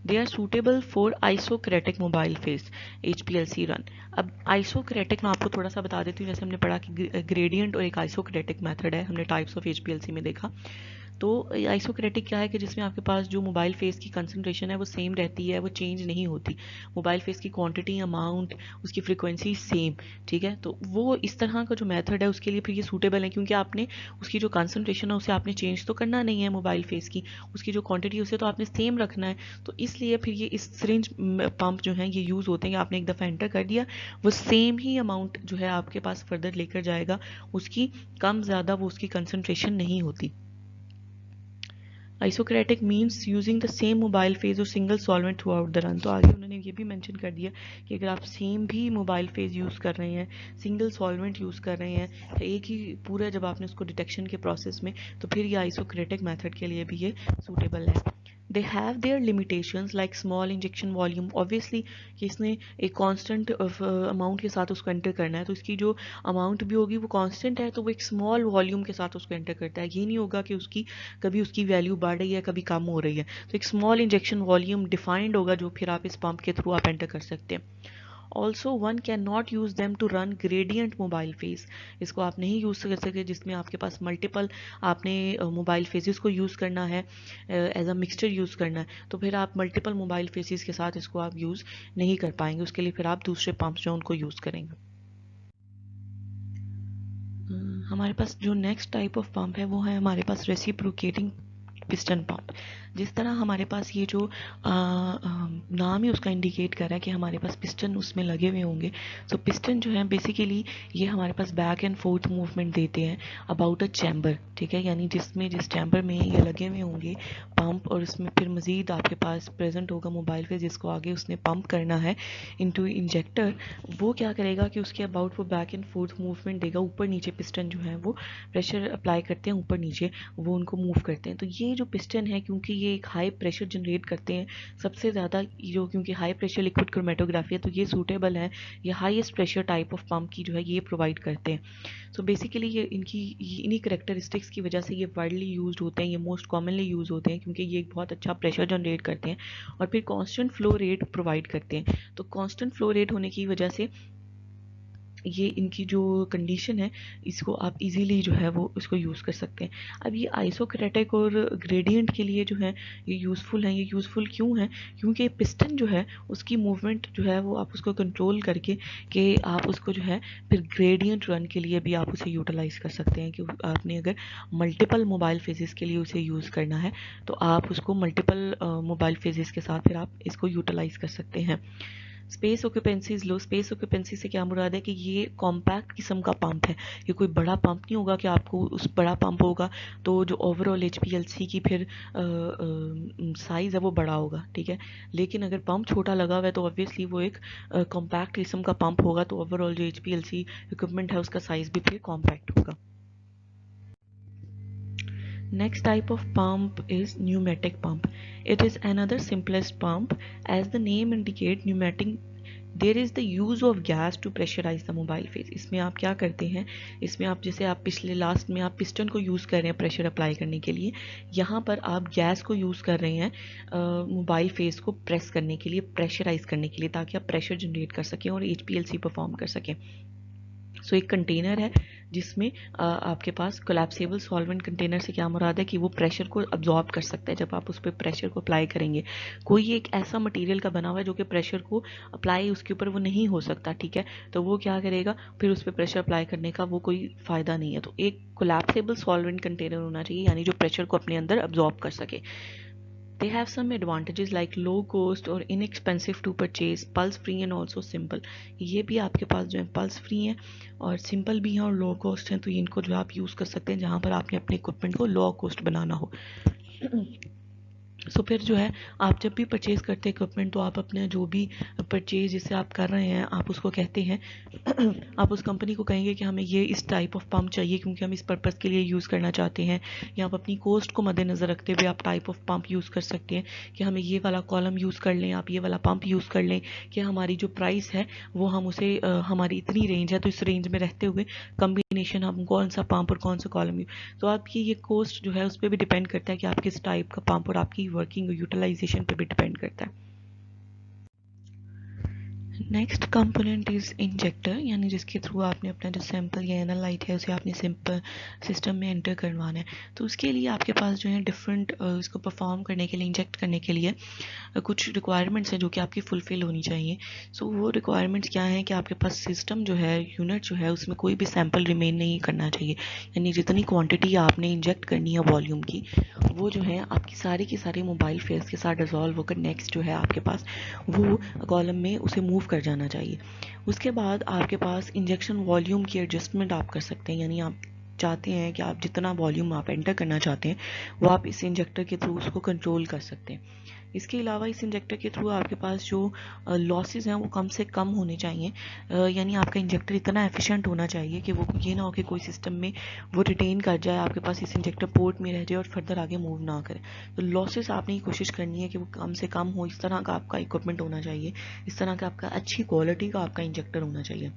They are suitable for isocratic mobile phase HPLC run. अब आइसोक्रेटिक मैं आपको थोड़ा सा बता देती हूँ। जैसे हमने पढ़ा कि ग्रेडियंट और एक आइसोक्रेटिक मेथड है, हमने टाइप्स ऑफ HPLC में देखा। तो आइसोक्रेटिक क्या है कि जिसमें आपके पास जो मोबाइल फेस की कंसंट्रेशन है वो सेम रहती है, वो चेंज नहीं होती, मोबाइल फेस की क्वांटिटी, अमाउंट, उसकी फ्रीक्वेंसी सेम, ठीक है। तो वो इस तरह का जो मेथड है उसके लिए फिर ये सूटेबल है, क्योंकि आपने उसकी जो कंसंट्रेशन है उसे आपने चेंज तो करना नहीं है मोबाइल फेस की, उसकी जो क्वांटिटी उसे तो आपने सेम रखना है। तो इसलिए फिर ये इस सिरिंज पंप जो है ये यूज़ होते हैं कि आपने एक दफ़ा एंटर कर दिया, वो सेम ही अमाउंट जो है आपके पास फर्दर लेकर जाएगा, उसकी कम ज़्यादा वो उसकी कंसंट्रेशन नहीं होती। Isocratic means using the same mobile phase और single solvent throughout the run. तो आगे उन्होंने ये भी मेंशन कर दिया कि अगर आप सेम भी मोबाइल फेज यूज़ कर रहे हैं, सिंगल सॉल्वेंट यूज़ कर रहे हैं एक ही पूरा, जब आपने उसको डिटेक्शन के प्रोसेस में, तो फिर ये आइसोक्रेटिक मेथड के लिए भी ये सूटेबल है। They have their limitations like small injection volume. Obviously कि इसने एक कांस्टेंट अमाउंट के साथ उसको एंटर करना है, तो इसकी जो अमाउंट भी होगी वो कांस्टेंट है, तो वो एक स्मॉल वॉल्यूम के साथ उसको एंटर करता है। ये नहीं होगा कि उसकी कभी उसकी वैल्यू बढ़ रही है कभी कम हो रही है। तो एक स्मॉल इंजेक्शन वॉल्यूम डिफाइंड होगा जो फिर आप इस पंप के थ्रू आप एंटर कर सकते हैं। Also one can not use them to run gradient mobile phase. इसको आप नहीं यूज़ कर सकते जिसमें आपके पास मल्टीपल आपने मोबाइल फेसेस को यूज़ करना है, एज अ मिक्सचर यूज़ करना है, तो फिर आप मल्टीपल मोबाइल फेसेस के साथ इसको आप यूज़ नहीं कर पाएंगे। उसके लिए फिर आप दूसरे पंप्स जो उनको यूज़ करेंगे। हमारे पास जो नेक्स्ट टाइप ऑफ पंप है वो है हमारे पास रेसिप्रोकेटिंग पिस्टन पंप। जिस तरह हमारे पास ये जो नाम ही उसका इंडिकेट कर रहा है कि हमारे पास पिस्टन उसमें लगे हुए होंगे। तो पिस्टन जो है बेसिकली ये हमारे पास बैक एंड फोर्थ मूवमेंट देते हैं अबाउट अ चैम्बर, ठीक है, यानी जिस चैम्बर में ये लगे हुए होंगे पंप, और उसमें फिर मज़ीद आपके पास प्रेजेंट होगा मोबाइल पे जिसको आगे उसने पंप करना है इनटू इंजेक्टर। वो क्या करेगा कि उसके अबाउट वो बैक एंड फोर्थ मूवमेंट देगा, ऊपर नीचे पिस्टन जो है वो प्रेशर अप्लाई करते हैं ऊपर नीचे, वो उनको मूव करते हैं। तो ये जो पिस्टन है क्योंकि ये एक हाई प्रेशर जनरेट करते हैं सबसे ज़्यादा, जो क्योंकि हाई प्रेशर लिक्विड क्रोमेटोग्राफी है तो ये सूटेबल है, ये highest pressure type of pump की जो है ये प्रोवाइड करते हैं। सो बेसिकली ये इन्हीं करेक्टरिस्टिक्स की वजह से ये वाइडली यूज्ड होते हैं, ये मोस्ट कॉमनली यूज़ होते हैं क्योंकि ये एक बहुत अच्छा प्रेशर जनरेट करते हैं और फिर कांस्टेंट फ्लो रेट प्रोवाइड करते हैं। तो कांस्टेंट फ्लो रेट होने की वजह से ये इनकी जो कंडीशन है इसको आप इजीली जो है वो इसको यूज़ कर सकते हैं। अब ये आइसोक्रेटिक और ग्रेडियंट के लिए जो है ये यूज़फुल हैं। ये यूज़फुल क्यों है? क्योंकि पिस्टन जो है उसकी मूवमेंट जो है वो आप उसको कंट्रोल करके कि आप उसको जो है फिर ग्रेडियंट रन के लिए भी आप उसे यूटिलाइज़ कर सकते हैं। कि आपने अगर मल्टीपल मोबाइल फेजेस के लिए उसे यूज़ करना है तो आप उसको मल्टीपल मोबाइल फेजेस के साथ फिर आप इसको यूटिलाइज़ कर सकते हैं। Space occupancy is low. Space occupancy से क्या मुराद है कि ये कॉम्पैक्ट किस्म का पंप है। ये कोई बड़ा पंप नहीं होगा कि आपको उस बड़ा पंप होगा तो जो ओवरऑल एचपीएलसी की फिर साइज़ है वो बड़ा होगा, ठीक है। लेकिन अगर पंप छोटा लगा हुआ है तो ऑब्वियसली वो एक कॉम्पैक्ट किस्म का पंप होगा, तो ओवरऑल जो एचपीएलसी इक्विपमेंट है उसका साइज़ भी फिर कॉम्पैक्ट होगा। Next type of pump is pneumatic pump. It is another simplest pump. As the name indicates, pneumatic there is the use of gas to pressurise the mobile phase. इसमें आप क्या करते हैं, इसमें आप जैसे आप पिछले लास्ट में आप पिस्टन को यूज़ कर रहे हैं प्रेशर अप्लाई करने के लिए, यहाँ पर आप गैस को यूज़ कर रहे हैं मोबाइल फेस को प्रेस करने के लिए, प्रेशराइज करने के लिए, ताकि आप प्रेशर जनरेट कर सकें और एचपीएलसी परफॉर्म कर सकें। सो एक कंटेनर है जिसमें आपके पास कोलैप्सेबल सॉल्वेंट कंटेनर से क्या मुराद है कि वो प्रेशर को अब्जॉर्ब कर सकता है। जब आप उस पर प्रेशर को अप्लाई करेंगे, कोई एक ऐसा मटेरियल का बना हुआ है जो कि प्रेशर को अप्लाई उसके ऊपर वो नहीं हो सकता, ठीक है, तो वो क्या करेगा फिर उस पर प्रेशर अप्लाई करने का वो कोई फ़ायदा नहीं है। तो एक कोलैप्सेबल सॉल्वेंट कंटेनर होना चाहिए, यानी जो प्रेशर को अपने अंदर अब्जॉर्ब कर सके। They have some advantages like low cost or inexpensive to purchase, pulse free and also simple. ये भी आपके पास जो है पल्स फ्री हैं और सिंपल भी हैं और लो कॉस्ट हैं, तो इनको जो आप यूज़ कर सकते हैं जहाँ पर आपने अपने इक्विपमेंट को लो कॉस्ट बनाना हो। सो फिर जो है आप जब भी परचेज़ करते हैं इक्विपमेंट तो आप अपने जो भी परचेज़ जिसे आप कर रहे हैं आप उसको कहते हैं आप उस कंपनी को कहेंगे कि हमें ये इस टाइप ऑफ पंप चाहिए क्योंकि हम इस पर्पज़ के लिए यूज़ करना चाहते हैं, या आप अपनी कॉस्ट को मद्देनज़र रखते हुए आप टाइप ऑफ पंप यूज़ कर सकते हैं कि हमें ये वाला कॉलम यूज़ कर लें, आप ये वाला पंप यूज़ कर लें, कि हमारी जो प्राइस है वो हम उसे हमारी इतनी रेंज है तो इस रेंज में रहते हुए कम्बिनेशन हम कौन सा पंप और कौन सा कॉलम तो आपकी ये कॉस्ट जो है उस पर भी डिपेंड करता है कि आप किस टाइप का पंप और आपकी वर्किंग यूटिलाइजेशन पे भी डिपेंड करता है। नेक्स्ट कंपोनेंट इज़ इंजेक्टर, यानी जिसके थ्रू आपने अपना जो सैंपल या एनालाइट है उसे आपने सिंपल सिस्टम में एंटर करवाना है। तो उसके लिए आपके पास जो है डिफरेंट इसको परफॉर्म करने के लिए, इंजेक्ट करने के लिए कुछ रिक्वायरमेंट्स हैं जो कि आपकी फुलफिल होनी चाहिए। सो वो रिक्वायरमेंट्स क्या हैं कि आपके पास सिस्टम जो है, यूनिट जो है, उसमें कोई भी सैंपल रिमेन नहीं करना चाहिए, यानी जितनी क्वांटिटी आपने इंजेक्ट करनी है वॉल्यूम की वो जो है आपकी की सारी मोबाइल फेस के साथ डिज़ोल्व होकर नेक्स्ट जो है आपके पास वो कॉलम में उसे मूव कर जाना चाहिए। उसके बाद आपके पास इंजेक्शन वॉल्यूम की एडजस्टमेंट आप कर सकते हैं, यानी आप चाहते हैं कि आप जितना वॉल्यूम आप एंटर करना चाहते हैं वो आप इस इंजेक्टर के थ्रू उसको कंट्रोल कर सकते हैं। इसके अलावा इस इंजेक्टर के थ्रू आपके पास जो लॉसेस हैं वो कम से कम होने चाहिए, यानी आपका इंजेक्टर इतना एफिशिएंट होना चाहिए कि वो ये ना हो कि कोई सिस्टम में वो रिटेन कर जाए, आपके पास इस इंजेक्टर पोर्ट में रह जाए और फर्दर आगे मूव ना करे। तो लॉसेस आपने कोशिश करनी है कि वो कम से कम हो, इस तरह का आपका इक्विपमेंट होना चाहिए, इस तरह का आपका अच्छी क्वालिटी का आपका इंजेक्टर होना चाहिए।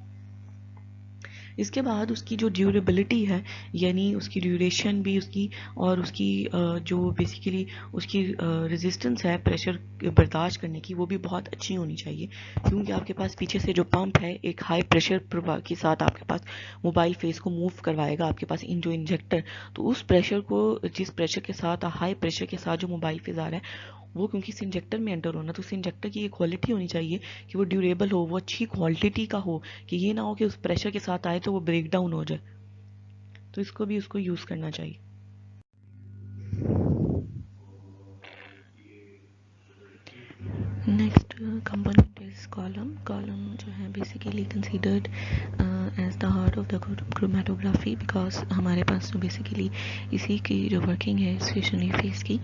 इसके बाद उसकी जो ड्यूरेबिलिटी है, यानी उसकी ड्यूरेशन भी उसकी और उसकी जो बेसिकली उसकी रेजिस्टेंस है प्रेशर बर्दाश्त करने की, वो भी बहुत अच्छी होनी चाहिए, क्योंकि आपके पास पीछे से जो पंप है एक हाई प्रेशर प्रवाह के साथ आपके पास मोबाइल फेस को मूव करवाएगा आपके पास इन जो इंजेक्टर, तो उस प्रेशर को, जिस प्रेशर के साथ, हाई प्रेशर के साथ जो मोबाइल फेस आ रहा है वो क्योंकि इस इंजेक्टर में एंटर होना, तो उस इंजेक्टर की ये क्वालिटी होनी चाहिए कि वो ड्यूरेबल हो, वो अच्छी क्वालिटी का हो, कि ये ना हो कि उस प्रेशर के साथ आए तो वो ब्रेक डाउन हो जाए, तो इसको भी उसको यूज़ करना चाहिए। Next component is column. Column जो है basically considered as the heart of the chromatography, because हमारे पास जो बेसिकली इसी की जो वर्किंग है स्टेशनरी फेस की,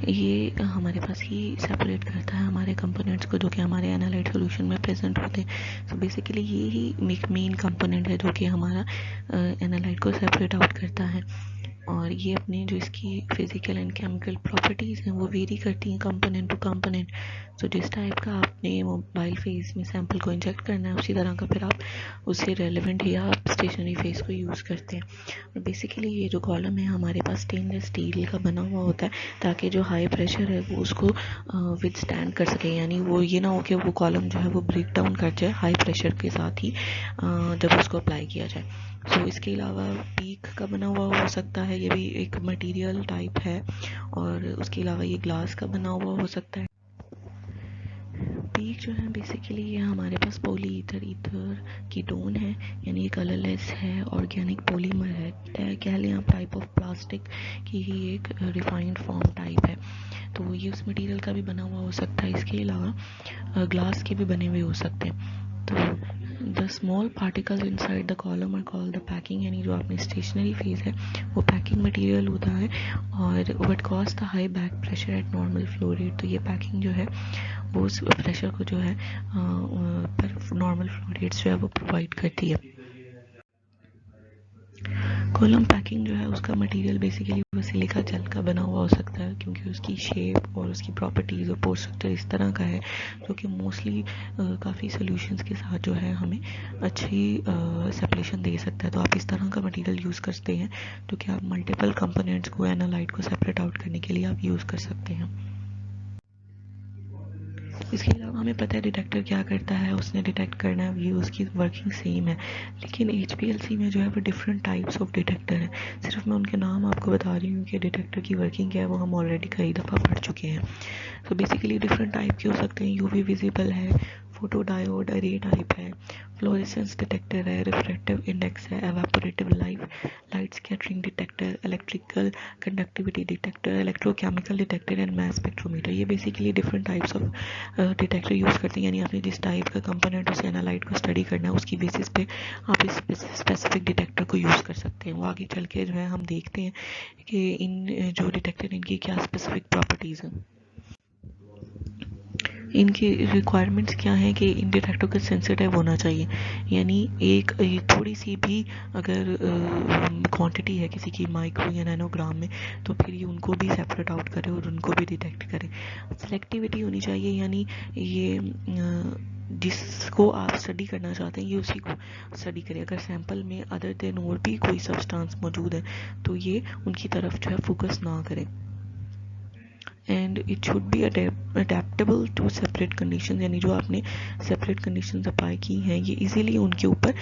ये हमारे पास ही सेपरेट करता है हमारे कंपोनेंट्स को जो कि हमारे एनालाइट सोल्यूशन में प्रेजेंट होते हैं। सो बेसिकली ये ही मेन कंपोनेंट है जो कि हमारा एनालाइट को सेपरेट आउट करता है। और ये अपने जो इसकी फिजिकल एंड केमिकल प्रॉपर्टीज़ हैं वो वेरी करती हैं कंपोनेंट टू कंपोनेंट। तो जिस टाइप का आपने मोबाइल फेस में सैंपल को इंजेक्ट करना है उसी तरह का फिर आप उससे रेलेवेंट या आप स्टेशनरी फेस को यूज़ करते हैं। और बेसिकली ये जो कॉलम है हमारे पास स्टेनलेस स्टील का बना हुआ होता है ताकि जो हाई प्रेशर है वो उसको विथस्टैंड कर सके, यानी वो ये ना हो कि वो कॉलम जो है वो ब्रेक डाउन कर जाए हाई प्रेशर के साथ ही जब उसको अप्लाई किया जाए। सो इसके अलावा पीक का बना हुआ हो सकता है, ये भी एक मटेरियल टाइप है। और उसके अलावा ये ग्लास का बना हुआ हो सकता है। पीक जो है बेसिकली ये हमारे पास पॉली ईथर कीटोन है, यानी ये कलरलेस है, ऑर्गेनिक पॉलीमर है, कह लें आप टाइप ऑफ प्लास्टिक की ही एक रिफाइंड फॉर्म टाइप है। तो ये उस मटेरियल का भी बना हुआ हो सकता है। इसके अलावा ग्लास के भी बने हुए हो सकते हैं। तो the small particles inside the column are called the packing, यानी जो आपने स्टेशनरी फेज है वो पैकिंग मटेरियल होता है। और what cause the high back pressure at normal flow rate, तो ये पैकिंग जो है वो उस प्रेशर को जो है पर नॉर्मल फ्लो रेट्स जो है वो प्रोवाइड करती है। कॉलम पैकिंग जो है उसका मटेरियल बेसिकली वो सिलिका जेल का बना हुआ हो सकता है, क्योंकि उसकी शेप और उसकी प्रॉपर्टीज़ और पोर स्ट्रक्चर इस तरह का है जो कि मोस्टली काफ़ी सॉल्यूशंस के साथ जो है हमें अच्छी सेपरेशन दे सकता है। तो आप इस तरह का मटेरियल यूज़ करते हैं जो कि आप मल्टीपल कंपोनेंट्स को एनालाइट को सेपरेट आउट करने के लिए आप यूज़ कर सकते हैं। इसके अलावा हमें पता है डिटेक्टर क्या करता है, उसने डिटेक्ट करना है, ये उसकी वर्किंग सेम है। लेकिन HPLC में जो है वो डिफरेंट टाइप्स ऑफ डिटेक्टर है। सिर्फ मैं उनके नाम आपको बता रही हूँ कि डिटेक्टर की वर्किंग क्या है वो हम ऑलरेडी कई दफ़ा पढ़ चुके हैं। तो बेसिकली डिफरेंट टाइप के हो सकते हैं। UV विजिबल है, फोटो डायोड अरे टाइप है, फ्लोरेसेंस डिटेक्टर है, रिफ्रैक्टिव इंडेक्स है, evaporative light scattering detector, electrical conductivity detector, electrochemical detector and mass spectrometer. ये basically different types of detector use करते हैं, यानी आपने जिस टाइप का कंपोनेंट उस एनालाइट को स्टडी करना है उसकी बेसिस पे आप इस स्पेसिफिक डिटेक्टर को यूज़ कर सकते हैं। वो आगे चल के जो है हम देखते हैं कि इन जो डिटेक्टर इनकी क्या स्पेसिफिक प्रॉपर्टीज़ हैं, इनकी रिक्वायरमेंट्स क्या हैं कि इन डिटेक्टर का सेंसिटिव होना चाहिए, यानी एक थोड़ी सी भी अगर क्वांटिटी है किसी की माइक्रो या नैनोग्राम में तो फिर ये उनको भी सेपरेट आउट करे और उनको भी डिटेक्ट करे। सेलेक्टिविटी होनी चाहिए, यानी ये जिसको आप स्टडी करना चाहते हैं ये उसी को स्टडी करें। अगर सैंपल में अदर देन और भी कोई सब्सटेंस मौजूद है तो ये उनकी तरफ जो है फोकस ना करें। And it should be adaptable to separate condition, यानी जो आपने सेपरेट कंडीशन अप्लाई की हैं ये इजीली उनके ऊपर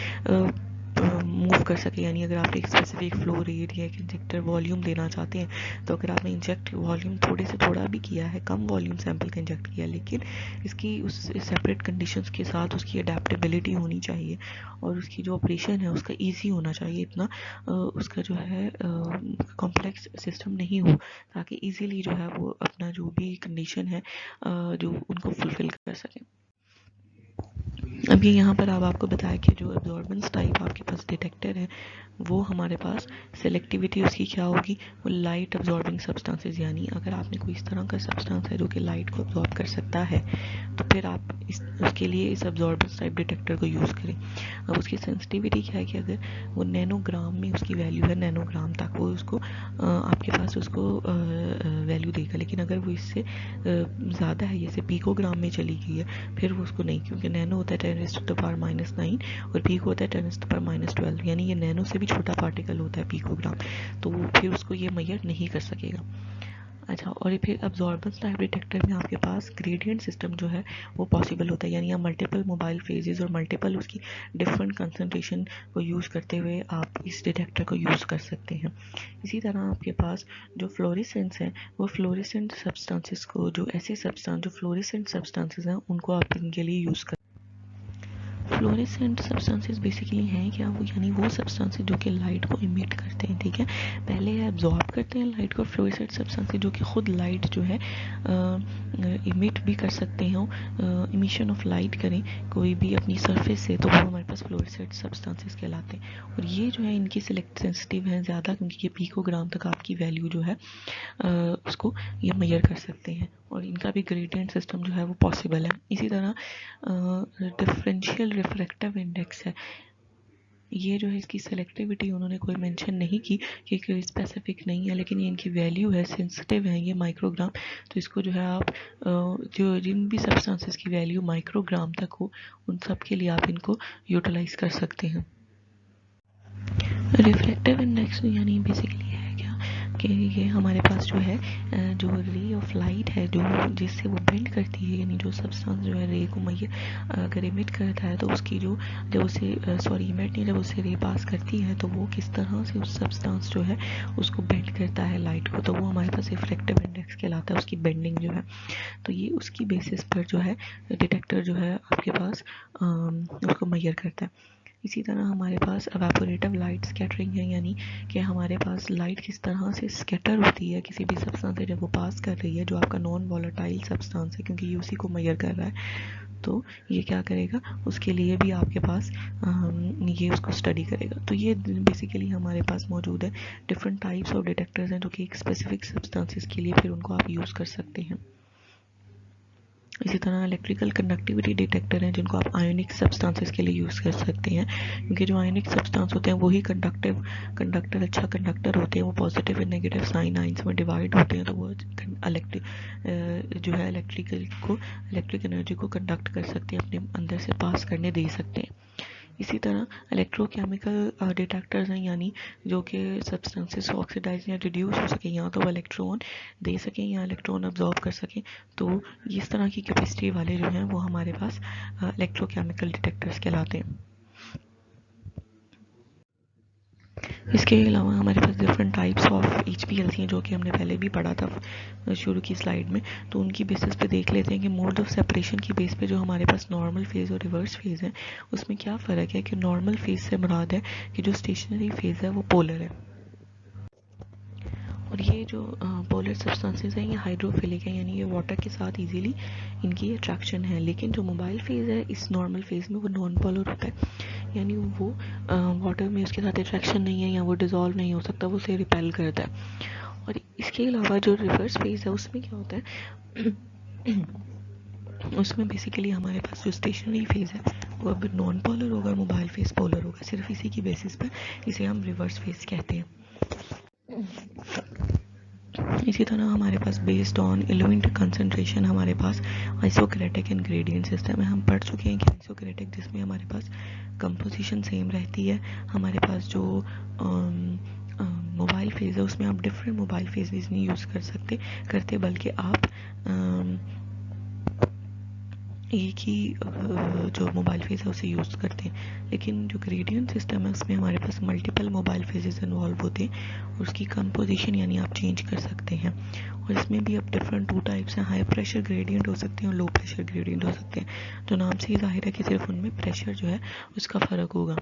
मूव कर सके। यानी अगर आप एक स्पेसिफिक फ्लो रेट या एक इंजेक्टर वॉल्यूम देना चाहते हैं तो अगर आपने इंजेक्ट वॉल्यूम थोड़े से थोड़ा भी किया है, कम वॉल्यूम सैंपल का इंजेक्ट किया, लेकिन इसकी उस सेपरेट कंडीशंस के साथ उसकी अडेप्टेबिलिटी होनी चाहिए और उसकी जो ऑपरेशन है उसका ईजी होना चाहिए, इतना उसका जो है कॉम्प्लेक्स सिस्टम नहीं हो, ताकि ईजीली जो है वो अपना जो भी कंडीशन है जो उनको फुलफिल कर सकें। अभी यहाँ पर अब आपको बताया कि जो एब्जॉर्बेंस टाइप आपके पास डिटेक्टर है वो हमारे पास सेलेक्टिविटी उसकी क्या होगी, वो लाइट एब्जॉर्बिंग सब्सटेंसेस, यानी अगर आपने कोई इस तरह का सब्सटेंस है जो कि लाइट को एब्जॉर्ब कर सकता है तो फिर आप उसके लिए इस एब्जॉर्बेंस टाइप डिटेक्टर को यूज़ करें। अब उसकी सेंसिटिविटी क्या है कि अगर वो नैनोग्राम में उसकी वैल्यू है, नैनोग्राम तक वो उसको आपके पास उसको वैल्यू देगा, लेकिन अगर वो इससे ज़्यादा है जैसे पिकोग्राम में चली गई है फिर वो उसको नहीं, क्योंकि नैनो होता है 10⁻⁹ और पीको होता है 10⁻12, यानी ये नैनो से भी छोटा पार्टिकल होता है पिकोग्राम, तो फिर उसको ये मेजर नहीं कर सकेगा। अच्छा, और ये फिर अब्जॉर्बेंस टाइप डिटेक्टर में आपके पास ग्रेडियंट सिस्टम जो है वो पॉसिबल होता है, यानी आप मल्टीपल मोबाइल फेजेस और मल्टीपल उसकी डिफरेंट कंसंट्रेशन को यूज़ करते हुए आप इस डिटेक्टर को यूज़ कर सकते हैं। इसी तरह आपके पास जो फ्लोरेसेंस है वो फ्लोरेसेंट सब्सटेंसेस को, जो ऐसे सब्सटेंस जो फ्लोरेसेंट सब्सटेंसेस हैं उनको आप इनके लिए यूज़ कर। फ्लोरेसेंट सब्सटेंसेस बेसिकली हैं क्या, वो यानी वो सब्सटेंसेस जो कि लाइट को इमिट करते हैं, ठीक है, पहले एब्जॉर्ब करते हैं लाइट को। फ्लोरेसेंट सब्सटेंसेस जो कि खुद लाइट जो है इमिट भी कर सकते हो, इमिशन ऑफ लाइट करें कोई भी अपनी सरफेस से, तो वो हमारे पास फ्लोरेसेंट सब्सटेंसेस कहलाते हैं। और ये जो है इनकी सिलेक्ट सेंसिटिव है ज़्यादा, क्योंकि ये पिकोग्राम तक आपकी वैल्यू जो है उसको ये मेजर कर सकते हैं और इनका भी ग्रेडियंट सिस्टम जो है वो पॉसिबल है। इसी तरह डिफरेंशियल रिफ्रैक्टिव इंडेक्स है, ये जो है इसकी सेलेक्टिविटी उन्होंने कोई मेंशन नहीं की कि कोई स्पेसिफिक नहीं है, लेकिन ये इनकी वैल्यू है, सेंसिटिव है ये माइक्रोग्राम। तो इसको जो है आप जो जिन भी सब्सटेंसेस की वैल्यू माइक्रोग्राम तक हो उन सब के लिए आप इनको यूटिलाइज कर सकते हैं। रिफ्लेक्टिव इंडेक्स यानी बेसिकली है क्या कि ये हमारे पास जो है जो रे ऑफ लाइट है जो जिससे वो बेंड करती है, यानी जो सब्सटेंस जो है रे को अगर इमिट करता है तो उसकी जो जब उसे इमिट नहीं, जब उसे रे पास करती है तो वो किस तरह से उस सब्सटेंस जो है उसको बेंड करता है लाइट को, तो वो हमारे पास रिफ्लेक्टिव इंडेक्स कहलाता है, उसकी बेंडिंग जो है। तो ये उसकी बेसिस पर जो है डिटेक्टर जो है आपके पास उसको मेजर करता है। इसी तरह हमारे पास एवापोरेटिव लाइट स्कैटरिंग है, यानी कि हमारे पास लाइट किस तरह से स्कैटर होती है किसी भी सब्सटेंस से जब वो पास कर रही है, जो आपका नॉन वॉलेटाइल सब्सटेंस है क्योंकि ये उसी को मेजर कर रहा है, तो ये क्या करेगा उसके लिए भी आपके पास ये उसको स्टडी करेगा। तो ये बेसिकली हमारे पास मौजूद है डिफरेंट टाइप्स ऑफ डिटेक्टर्स हैं जो कि एक स्पेसिफिक सब्सटेंसेस के लिए फिर उनको आप यूज़ कर सकते हैं। इसी तरह इलेक्ट्रिकल कंडक्टिविटी डिटेक्टर हैं जिनको आप आयोनिक सब्सटेंसेस के लिए यूज़ कर सकते हैं, क्योंकि जो आयोनिक सब्सटेंस होते हैं वही अच्छा कंडक्टर होते हैं, वो positive and negative sign ions में डिवाइड होते हैं, तो वो जो है इलेक्ट्रिक एनर्जी को कंडक्ट कर सकते हैं, अपने अंदर से पास करने दे सकते हैं। इसी तरह इलेक्ट्रोकेमिकल डिटेक्टर्स हैं, यानी जो कि सब्सटेंसेस ऑक्सीडाइज या रिड्यूस हो सके, या तो वो इलेक्ट्रॉन दे सकें या इलेक्ट्रॉन अब्जॉर्ब कर सकें, तो इस तरह की कैपेसिटी वाले जो हैं वो हमारे पास इलेक्ट्रोकेमिकल डिटेक्टर्स कहलाते हैं। इसके अलावा हमारे पास डिफरेंट टाइप्स ऑफ HPLC हैं जो कि हमने पहले भी पढ़ा था शुरू की स्लाइड में, तो उनकी बेसिस पे देख लेते हैं कि मोड ऑफ सेपरेशन की बेस पे जो हमारे पास नॉर्मल फेज़ और रिवर्स फेज़ है उसमें क्या फ़र्क है। कि नॉर्मल फेज़ से मुराद है कि जो स्टेशनरी फेज़ है वो पोलर है, और ये जो पोलर सब्सटेंसेस हैं ये हाइड्रोफिलिक है, यानी ये वाटर के साथ इजीली इनकी अट्रैक्शन है। लेकिन जो मोबाइल फेज़ है इस नॉर्मल फेज़ में वो नॉन पोलर होता है, यानी वो वाटर में उसके साथ अट्रैक्शन नहीं है या वो डिज़ोल्व नहीं हो सकता, वो उसे रिपेल करता है। और इसके अलावा जो रिवर्स फेज़ है उसमें क्या होता है उसमें बेसिकली हमारे पास जो स्टेशनरी फेज़ है वो अब नॉन पोलर होगा, मोबाइल फेज़ पोलर होगा, सिर्फ इसी की बेसिस पर इसे हम रिवर्स फेज़ कहते हैं। इसी तरह हमारे पास बेस्ड ऑन एलिमेंट कंसंट्रेशन हमारे पास आइसोक्रेटिक एंड ग्रेडियंट सिस्टम है। हम पढ़ चुके हैं कि आइसोक्रेटिक जिसमें हमारे पास कंपोजिशन सेम रहती है, हमारे पास जो मोबाइल फेज़ है उसमें आप डिफरेंट मोबाइल फेजेस नहीं यूज़ करते बल्कि आप एक ही जो मोबाइल फेज़ है उसे यूज़ करते हैं। लेकिन जो ग्रेडियंट सिस्टम है उसमें हमारे पास मल्टीपल मोबाइल फेजेस इन्वॉल्व होते हैं और उसकी कंपोजिशन यानी आप चेंज कर सकते हैं। और इसमें भी अब डिफरेंट 2 टाइप्स हैं, हाई प्रेशर ग्रेडियंट हो सकते हैं और लो प्रेशर ग्रेडियंट हो सकते हैं। तो नाम से ही जाहिर है कि सिर्फ उनमें प्रेशर जो है उसका फ़र्क होगा।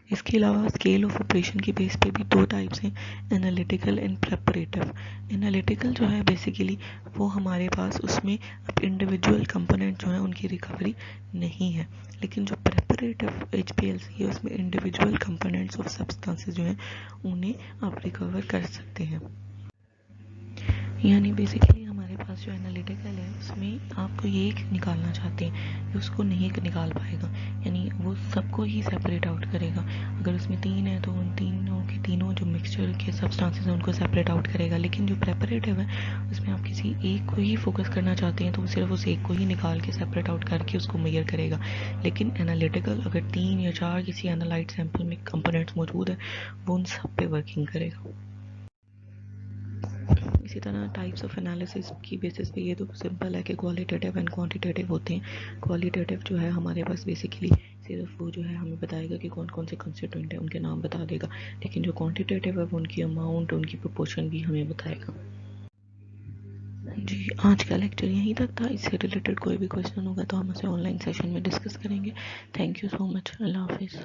इसके अलावा स्केल ऑफ ऑपरेशन की बेस पे भी 2 टाइप्स हैं, एनालिटिकल एंड प्रेपरेटिव। एनालिटिकल जो है बेसिकली वो हमारे पास उसमें अब इंडिविजुअल कंपोनेंट जो है उनकी रिकवरी नहीं है, लेकिन जो प्रेपरेटिव HPLC है उसमें इंडिविजुअल कंपोनेंट्स ऑफ सब्सटेंसेस जो हैं उन्हें आप रिकवर कर सकते हैं। यानी बेसिकली हमारे पास जो एनालिटिकल है उसमें आपको ये निकालना चाहते हैं कि उसको नहीं निकाल पाएगा, यानी वो सबको ही सेपरेट आउट करेगा। अगर उसमें 3 है तो उन तीनों जो मिक्सचर के सब्सटेंसेस हैं उनको सेपरेट आउट करेगा। लेकिन जो प्रेपरेटिव है उसमें आप किसी एक को ही फोकस करना चाहते हैं तो वो सिर्फ उस एक को ही निकाल के सेपरेट आउट करके उसको मेजर करेगा। लेकिन एनालिटिकल अगर 3 या 4 किसी एनालाइट सैंपल में कंपोनेंट्स मौजूद है वो उन सब पे वर्किंग करेगा। इसी तरह टाइप्स ऑफ एनालिसिस की बेसिस पे ये तो सिंपल है कि क्वालिटेटिव एंड क्वांटिटेटिव होते हैं। क्वालिटेटिव जो है हमारे पास बेसिकली सिर्फ वो जो है हमें बताएगा कि कौन कौन से कंस्टिट्यूएंट हैं उनके नाम बता देगा, लेकिन जो क्वांटिटेटिव है वो उनकी अमाउंट उनकी प्रोपोर्शन भी हमें बताएगा। जी, आज का लेक्चर यहीं तक था। इससे रिलेटेड कोई भी क्वेश्चन होगा तो हम उसे ऑनलाइन सेशन में डिस्कस करेंगे। Thank you so much. अल्लाह हाफिज़।